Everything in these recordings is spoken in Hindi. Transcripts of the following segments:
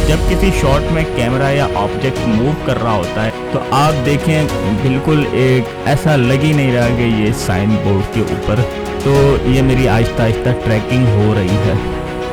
जब किसी शॉट में कैमरा या ऑब्जेक्ट मूव कर रहा होता है तो आप देखें बिल्कुल एक ऐसा लग ही नहीं रहा कि ये साइन बोर्ड के ऊपर, तो ये मेरी आहिस्ता आहिस्ता ट्रैकिंग हो रही है।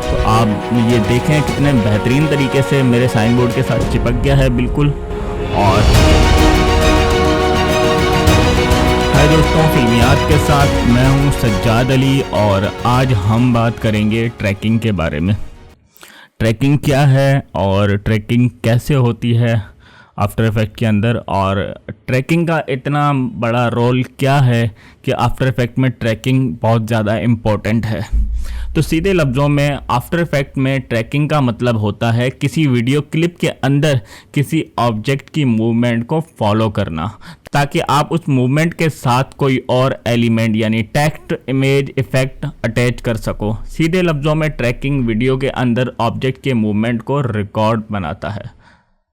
तो आप ये देखें कितने बेहतरीन तरीके से मेरे साइन बोर्ड के साथ चिपक गया है बिल्कुल। और हाय दोस्तों, फिल्मियात के साथ मैं हूं सज्जाद अली और आज हम बात करेंगे ट्रैकिंग के बारे में। ट्रैकिंग क्या है और ट्रैकिंग कैसे होती है आफ्टर इफेक्ट के अंदर, और ट्रैकिंग का इतना बड़ा रोल क्या है कि आफ्टर इफेक्ट में ट्रैकिंग बहुत ज़्यादा इम्पोर्टेंट है। तो सीधे लफ्ज़ों में आफ्टर इफेक्ट में ट्रैकिंग का मतलब होता है किसी वीडियो क्लिप के अंदर किसी ऑब्जेक्ट की मूवमेंट को फॉलो करना, ताकि आप उस मूवमेंट के साथ कोई और एलिमेंट यानी टेक्स्ट, इमेज, इफेक्ट अटैच कर सको। सीधे लफ्ज़ों में ट्रैकिंग वीडियो के अंदर ऑब्जेक्ट के मूवमेंट को रिकॉर्ड बनाता है,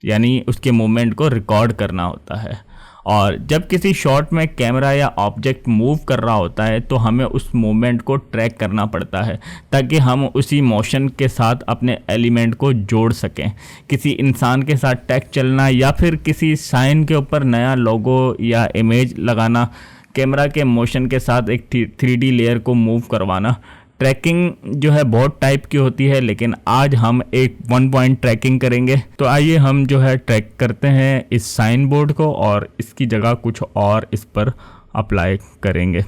यानी उसके मूवमेंट को रिकॉर्ड करना होता है। और जब किसी शॉट में कैमरा या ऑब्जेक्ट मूव कर रहा होता है तो हमें उस मूवमेंट को ट्रैक करना पड़ता है, ताकि हम उसी मोशन के साथ अपने एलिमेंट को जोड़ सकें। किसी इंसान के साथ टैग चलना या फिर किसी साइन के ऊपर नया लोगो या इमेज लगाना, कैमरा के मोशन के साथ एक 3D लेयर को मूव करवाना। ट्रैकिंग जो है बहुत टाइप की होती है, लेकिन आज हम एक 1 पॉइंट ट्रैकिंग करेंगे। तो आइए हम जो है ट्रैक करते हैं इस साइन बोर्ड को और इसकी जगह कुछ और इस पर अप्लाई करेंगे।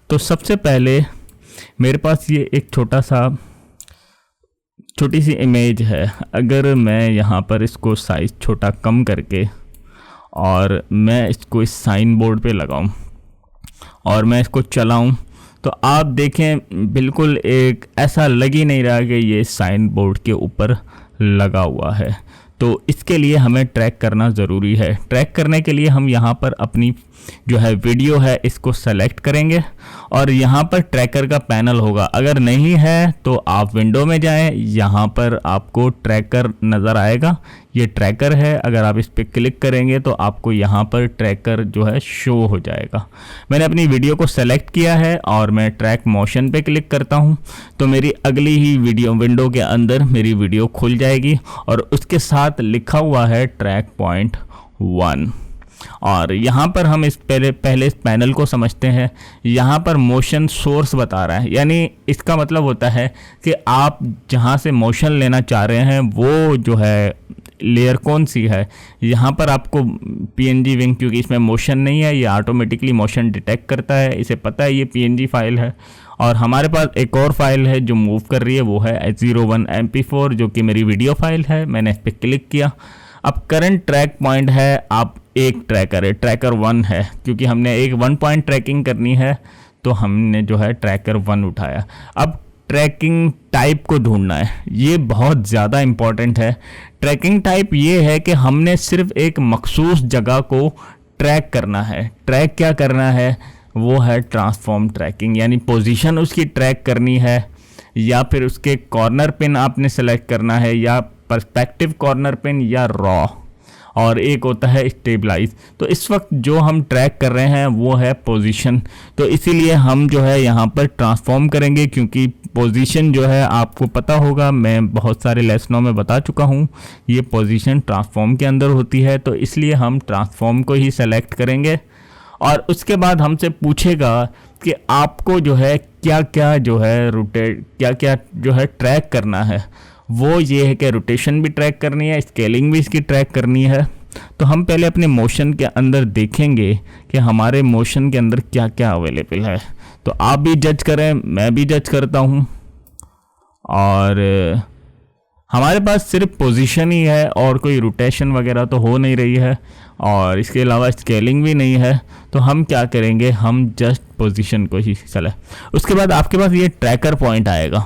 तो सबसे पहले मेरे पास ये एक छोटी सी इमेज है। अगर मैं यहाँ पर इसको साइज़ छोटा कम करके और मैं इसको इस साइन बोर्ड पे लगाऊं और मैं इसको चलाऊं, तो आप देखें बिल्कुल एक ऐसा लग ही नहीं रहा कि ये साइन बोर्ड के ऊपर लगा हुआ है। तो इसके लिए हमें ट्रैक करना ज़रूरी है। ट्रैक करने के लिए हम यहाँ पर अपनी जो है वीडियो है इसको सेलेक्ट करेंगे और यहाँ पर ट्रैकर का पैनल होगा। अगर नहीं है तो आप विंडो में जाएं, यहाँ पर आपको ट्रैकर नज़र आएगा, ये ट्रैकर है। अगर आप इस पर क्लिक करेंगे तो आपको यहाँ पर ट्रैकर जो है शो हो जाएगा। मैंने अपनी वीडियो को सेलेक्ट किया है और मैं ट्रैक मोशन पे क्लिक करता हूँ तो मेरी अगली ही विंडो के अंदर मेरी वीडियो खुल जाएगी और उसके साथ लिखा हुआ है ट्रैक पॉइंट 1। और यहाँ पर हम पहले इस पैनल को समझते हैं। यहाँ पर मोशन सोर्स बता रहा है, यानी इसका मतलब होता है कि आप जहाँ से मोशन लेना चाह रहे हैं वो जो है लेयर कौन सी है। यहाँ पर आपको PNG विंग, क्योंकि इसमें मोशन नहीं है, ये ऑटोमेटिकली मोशन डिटेक्ट करता है, इसे पता है ये PNG फाइल है। और हमारे पास एक और फाइल है जो मूव कर रही है, वो है H01 MP4 जो कि मेरी वीडियो फाइल है। मैंने इस पर क्लिक किया। अब करंट ट्रैक पॉइंट है, आप एक ट्रैकर है, ट्रैकर 1 है, क्योंकि हमने एक 1 पॉइंट ट्रैकिंग करनी है तो हमने जो है ट्रैकर 1 उठाया। अब ट्रैकिंग टाइप को ढूंढना है, ये बहुत ज़्यादा इम्पॉर्टेंट है। ट्रैकिंग टाइप ये है कि हमने सिर्फ एक मखसूस जगह को ट्रैक करना है। ट्रैक क्या करना है, वो है ट्रांसफॉर्म ट्रैकिंग, यानी पोजीशन उसकी ट्रैक करनी है, या फिर उसके कॉर्नर पिन आपने सेलेक्ट करना है, या पर्सपेक्टिव कॉर्नर पिन, या रॉ, और एक होता है स्टेबलाइज। तो इस वक्त जो हम ट्रैक कर रहे हैं वो है पोजीशन। तो इसीलिए हम जो है यहाँ पर ट्रांसफॉर्म करेंगे, क्योंकि पोजीशन जो है आपको पता होगा, मैं बहुत सारे लेसनों में बता चुका हूँ, ये पोजीशन ट्रांसफॉर्म के अंदर होती है। तो इसलिए हम ट्रांसफॉर्म को ही सेलेक्ट करेंगे और उसके बाद हमसे पूछेगा कि आपको जो है क्या क्या जो है जो है ट्रैक करना है। वो ये है कि रोटेशन भी ट्रैक करनी है, स्केलिंग भी इसकी ट्रैक करनी है। तो हम पहले अपने मोशन के अंदर देखेंगे कि हमारे मोशन के अंदर क्या क्या अवेलेबल है। तो आप भी जज करें, मैं भी जज करता हूँ। और हमारे पास सिर्फ पोजीशन ही है और कोई रोटेशन वगैरह तो हो नहीं रही है, और इसके अलावा स्केलिंग भी नहीं है। तो हम क्या करेंगे, हम जस्ट पोजीशन को ही सेलेक्ट। उसके बाद आपके पास ये ट्रैकर पॉइंट आएगा।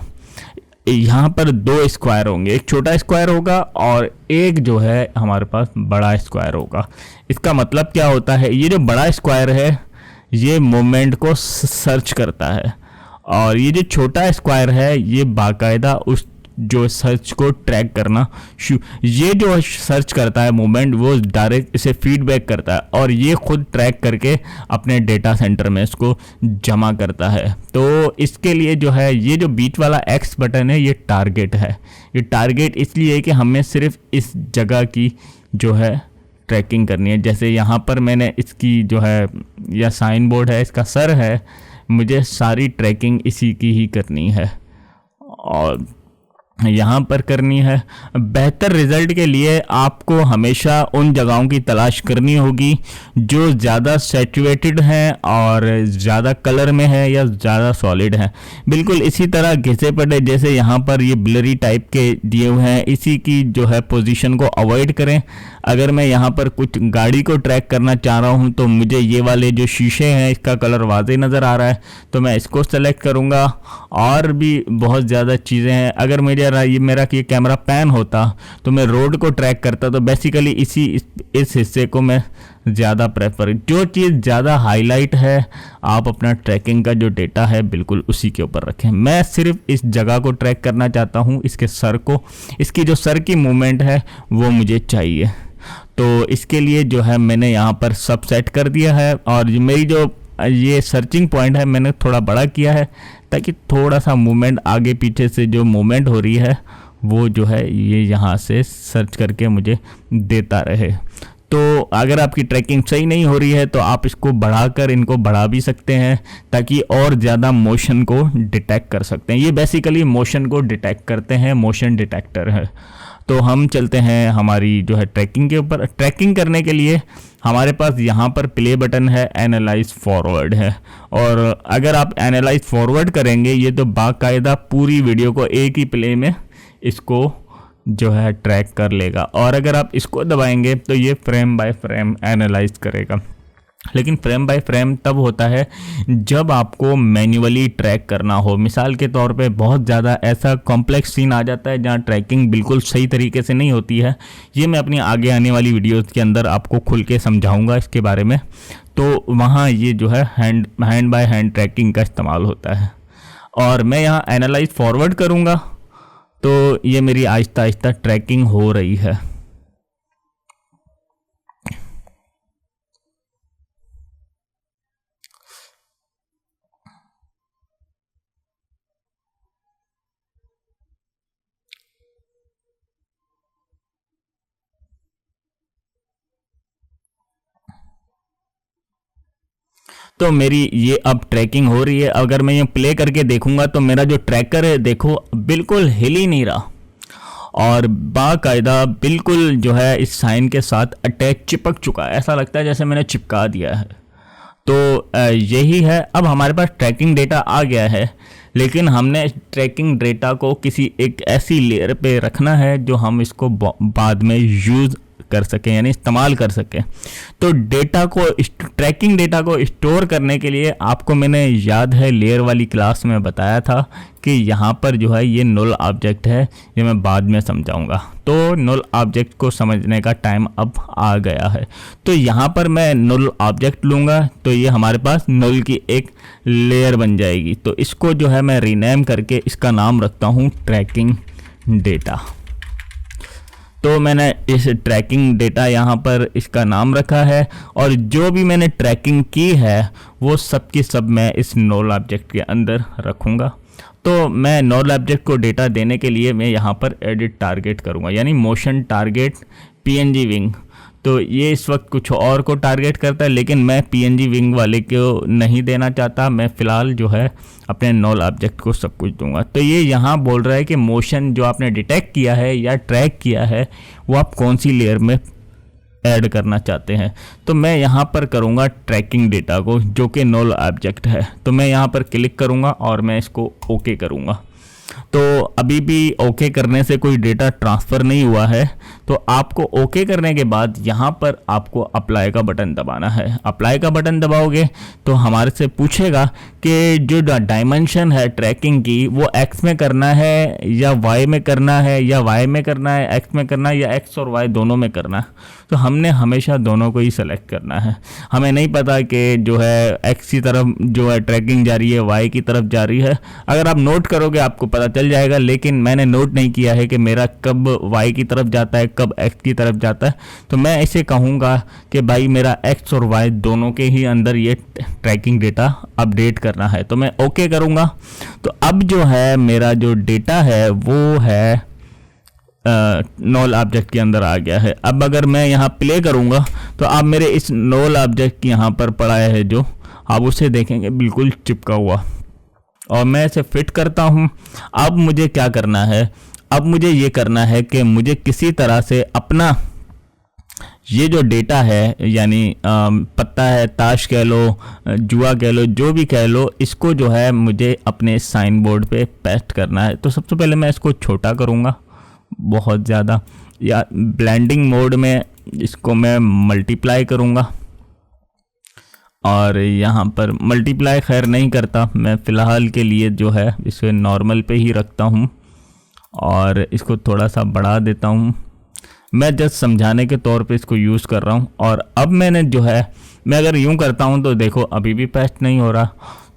यहाँ पर 2 स्क्वायर होंगे, एक छोटा स्क्वायर होगा और एक जो है हमारे पास बड़ा स्क्वायर होगा। इसका मतलब क्या होता है, ये जो बड़ा स्क्वायर है ये मोमेंट को सर्च करता है, और ये जो छोटा स्क्वायर है ये बाकायदा उस जो सर्च को ट्रैक करना, ये जो सर्च करता है मूवमेंट, वो डायरेक्ट इसे फीडबैक करता है और ये खुद ट्रैक करके अपने डेटा सेंटर में इसको जमा करता है। तो इसके लिए जो है ये जो बीच वाला एक्स बटन है ये टारगेट है, ये टारगेट इसलिए है कि हमें सिर्फ इस जगह की जो है ट्रैकिंग करनी है। जैसे यहाँ पर मैंने इसकी जो है या साइन बोर्ड है, इसका सर है, मुझे सारी ट्रैकिंग इसी की ही करनी है और यहाँ पर करनी है। बेहतर रिजल्ट के लिए आपको हमेशा उन जगहों की तलाश करनी होगी जो ज़्यादा सैचुरेटेड हैं और ज़्यादा कलर में है या ज़्यादा सॉलिड है। बिल्कुल इसी तरह घिसे पड़े जैसे यहाँ पर ये ब्लरी टाइप के दिए हुए हैं, इसी की जो है पोजीशन को अवॉइड करें। अगर मैं यहाँ पर कुछ गाड़ी को ट्रैक करना चाह रहा हूँ तो मुझे ये वाले जो शीशे हैं इसका कलर वाज़े नज़र आ रहा है तो मैं इसको सेलेक्ट करूँगा। और भी बहुत ज़्यादा चीज़ें हैं। अगर मेरा ये कैमरा पैन होता तो मैं रोड को ट्रैक करता, तो बेसिकली इस हिस्से को मैं ज़्यादा प्रेफर, जो चीज़ ज़्यादा हाईलाइट है आप अपना ट्रैकिंग का जो डेटा है बिल्कुल उसी के ऊपर रखें। मैं सिर्फ इस जगह को ट्रैक करना चाहता हूँ, इसके सर को, इसकी जो सर की मूवमेंट है वो मुझे चाहिए। तो इसके लिए जो है मैंने यहाँ पर सब सेट कर दिया है और मेरी जो ये सर्चिंग पॉइंट है मैंने थोड़ा बड़ा किया है ताकि थोड़ा सा मूवमेंट आगे पीछे से जो मूवमेंट हो रही है वो जो है ये यहाँ से सर्च करके मुझे देता रहे। तो अगर आपकी ट्रैकिंग सही नहीं हो रही है तो आप इसको बढ़ाकर इनको बढ़ा भी सकते हैं ताकि और ज़्यादा मोशन को डिटेक्ट कर सकते हैं। ये बेसिकली मोशन को डिटेक्ट करते हैं, मोशन डिटेक्टर है। तो हम चलते हैं हमारी जो है ट्रैकिंग के ऊपर। ट्रैकिंग करने के लिए हमारे पास यहाँ पर प्ले बटन है, एनालाइज फॉरवर्ड है और अगर आप एनालाइज फॉरवर्ड करेंगे ये तो बाकायदा पूरी वीडियो को एक ही प्ले में इसको जो है ट्रैक कर लेगा और अगर आप इसको दबाएंगे तो ये फ्रेम बाय फ्रेम एनालाइज करेगा। लेकिन फ्रेम बाय फ्रेम तब होता है जब आपको मैन्युअली ट्रैक करना हो। मिसाल के तौर पे बहुत ज़्यादा ऐसा कॉम्प्लेक्स सीन आ जाता है जहाँ ट्रैकिंग बिल्कुल सही तरीके से नहीं होती है। ये मैं अपनी आगे आने वाली वीडियोस के अंदर आपको खुल के समझाऊंगा इसके बारे में। तो वहाँ ये जो है हैंड बाय हैंड ट्रैकिंग का इस्तेमाल होता है और मैं यहाँ एनालाइज फॉरवर्ड करूँगा तो ये मेरी आहिस्ता आहिस्ता ट्रैकिंग हो रही है। तो मेरी ये अब ट्रैकिंग हो रही है। अगर मैं ये प्ले करके देखूंगा तो मेरा जो ट्रैकर है देखो बिल्कुल हिल ही नहीं रहा और बाकायदा बिल्कुल जो है इस साइन के साथ अटैच चिपक चुका है। ऐसा लगता है जैसे मैंने चिपका दिया है। तो यही है। अब हमारे पास ट्रैकिंग डेटा आ गया है लेकिन हमने ट्रैकिंग डेटा को किसी एक ऐसी लेयर पे रखना है जो हम इसको बाद में यूज़ कर सकें यानी इस्तेमाल कर सकें। तो डेटा को, ट्रैकिंग डेटा को स्टोर करने के लिए आपको मैंने याद है लेयर वाली क्लास में बताया था कि यहाँ पर जो है ये नुल ऑब्जेक्ट है, ये मैं बाद में समझाऊंगा। तो नुल ऑब्जेक्ट को समझने का टाइम अब आ गया है। तो यहाँ पर मैं नुल ऑब्जेक्ट लूँगा तो ये हमारे पास नुल की एक लेयर बन जाएगी। तो इसको जो है मैं रीनेम करके इसका नाम रखता हूँ ट्रैकिंग डेटा। तो मैंने इस ट्रैकिंग डेटा यहाँ पर इसका नाम रखा है और जो भी मैंने ट्रैकिंग की है वो सब की सब मैं इस नुल ऑब्जेक्ट के अंदर रखूँगा। तो मैं नुल ऑब्जेक्ट को डेटा देने के लिए मैं यहाँ पर एडिट टारगेट करूँगा यानी मोशन टारगेट पीएनजी विंग। तो ये इस वक्त कुछ और को टारगेट करता है लेकिन मैं पीएनजी विंग वाले को नहीं देना चाहता। मैं फ़िलहाल जो है अपने नुल ऑब्जेक्ट को सब कुछ दूंगा। तो ये यहाँ बोल रहा है कि मोशन जो आपने डिटेक्ट किया है या ट्रैक किया है वो आप कौन सी लेयर में ऐड करना चाहते हैं। तो मैं यहाँ पर करूँगा ट्रैकिंग डेटा को जो कि नुल ऑब्जेक्ट है। तो मैं यहाँ पर क्लिक करूँगा और मैं इसको ओके करूँगा। तो अभी भी ओके करने से कोई डेटा ट्रांसफ़र नहीं हुआ है। तो आपको ओके करने के बाद यहाँ पर आपको अप्लाई का बटन दबाना है। अप्लाई का बटन दबाओगे तो हमारे से पूछेगा कि जो डायमेंशन है ट्रैकिंग की वो एक्स में करना है या वाई में करना है या वाई में करना है, एक्स में करना है या एक्स और वाई दोनों में करना है। तो हमने हमेशा दोनों को ही सेलेक्ट करना है। हमें नहीं पता कि जो है एक्स की तरफ जो है ट्रैकिंग जा रही है, वाई की तरफ जा रही है। अगर आप नोट करोगे आपको पता चल जाएगा, लेकिन मैंने नोट नहीं किया है कि मेरा कब वाई की तरफ जाता है कब एक्स की तरफ जाता है। तो मैं ऐसे कहूँगा कि भाई मेरा एक्स और वाई दोनों के ही अंदर ये ट्रैकिंग डेटा अपडेट करना है। तो मैं ओके करूँगा। तो अब जो है मेरा जो डेटा है वो है नॉल ऑब्जेक्ट के अंदर आ गया है। अब अगर मैं यहाँ प्ले करूँगा तो आप मेरे इस नॉल ऑब्जेक्ट यहाँ पर पड़ा है जो आप उसे देखेंगे बिल्कुल चिपका हुआ, और मैं इसे फिट करता हूँ। अब मुझे क्या करना है, अब मुझे ये करना है कि मुझे किसी तरह से अपना ये जो डेटा है, यानी पत्ता है, ताश कह लो, जुआ कह लो, जो भी कह लो, इसको जो है मुझे अपने साइन बोर्ड पे पेस्ट करना है। तो सबसे पहले मैं इसको छोटा करूँगा बहुत ज़्यादा, या ब्लेंडिंग मोड में इसको मैं मल्टीप्लाई करूँगा, और यहाँ पर मल्टीप्लाई खैर नहीं करता मैं, फ़िलहाल के लिए जो है इसे नॉर्मल पे ही रखता हूँ और इसको थोड़ा सा बढ़ा देता हूँ। मैं जस्ट समझाने के तौर पे इसको यूज़ कर रहा हूँ। और अब मैंने जो है, मैं अगर यूँ करता हूँ तो देखो अभी भी पेस्ट नहीं हो रहा।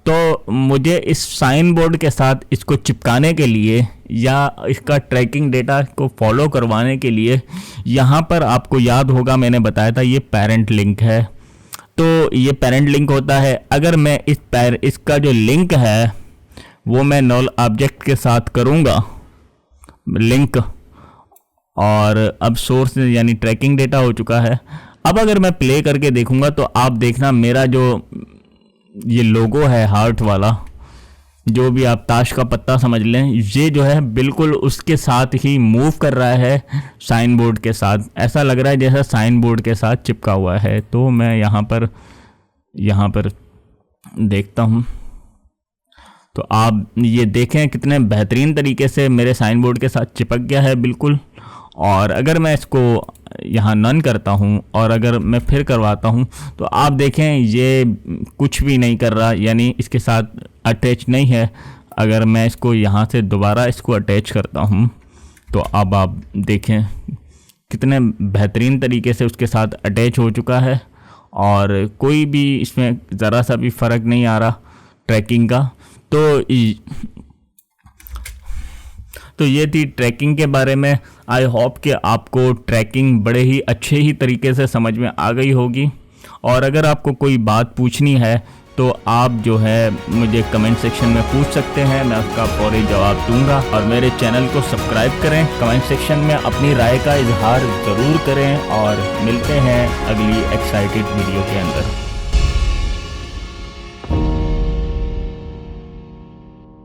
तो मुझे इस साइन बोर्ड के साथ इसको चिपकाने के लिए या इसका ट्रैकिंग डेटा को फॉलो करवाने के लिए, यहाँ पर आपको याद होगा मैंने बताया था ये पेरेंट लिंक है। तो ये पेरेंट लिंक होता है। अगर मैं इसका जो लिंक है वो मैं नॉल ऑब्जेक्ट के साथ करूँगा लिंक, और अब सोर्स यानी ट्रैकिंग डेटा हो चुका है। अब अगर मैं प्ले करके देखूंगा तो आप देखना मेरा जो ये लोगो है हार्ट वाला, जो भी आप ताश का पत्ता समझ लें, ये जो है बिल्कुल उसके साथ ही मूव कर रहा है साइन बोर्ड के साथ। ऐसा लग रहा है जैसा साइन बोर्ड के साथ चिपका हुआ है। तो मैं यहाँ पर देखता हूँ तो आप ये देखें कितने बेहतरीन तरीके से मेरे साइन बोर्ड के साथ चिपक गया है बिल्कुल। और अगर मैं इसको यहाँ नन करता हूँ और अगर मैं फिर करवाता हूँ तो आप देखें ये कुछ भी नहीं कर रहा, यानी इसके साथ अटैच नहीं है। अगर मैं इसको यहाँ से दोबारा इसको अटैच करता हूँ तो अब आप देखें कितने बेहतरीन तरीके से उसके साथ अटैच हो चुका है, और कोई भी इसमें ज़रा सा भी फ़र्क नहीं आ रहा ट्रैकिंग का। तो ये थी ट्रैकिंग के बारे में। आई होप कि आपको ट्रैकिंग बड़े ही अच्छे ही तरीके से समझ में आ गई होगी। और अगर आपको कोई बात पूछनी है तो आप जो है मुझे कमेंट सेक्शन में पूछ सकते हैं, मैं उसका फौरी जवाब दूंगा। और मेरे चैनल को सब्सक्राइब करें, कमेंट सेक्शन में अपनी राय का इजहार ज़रूर करें, और मिलते हैं अगली एक्साइटेड वीडियो के अंदर।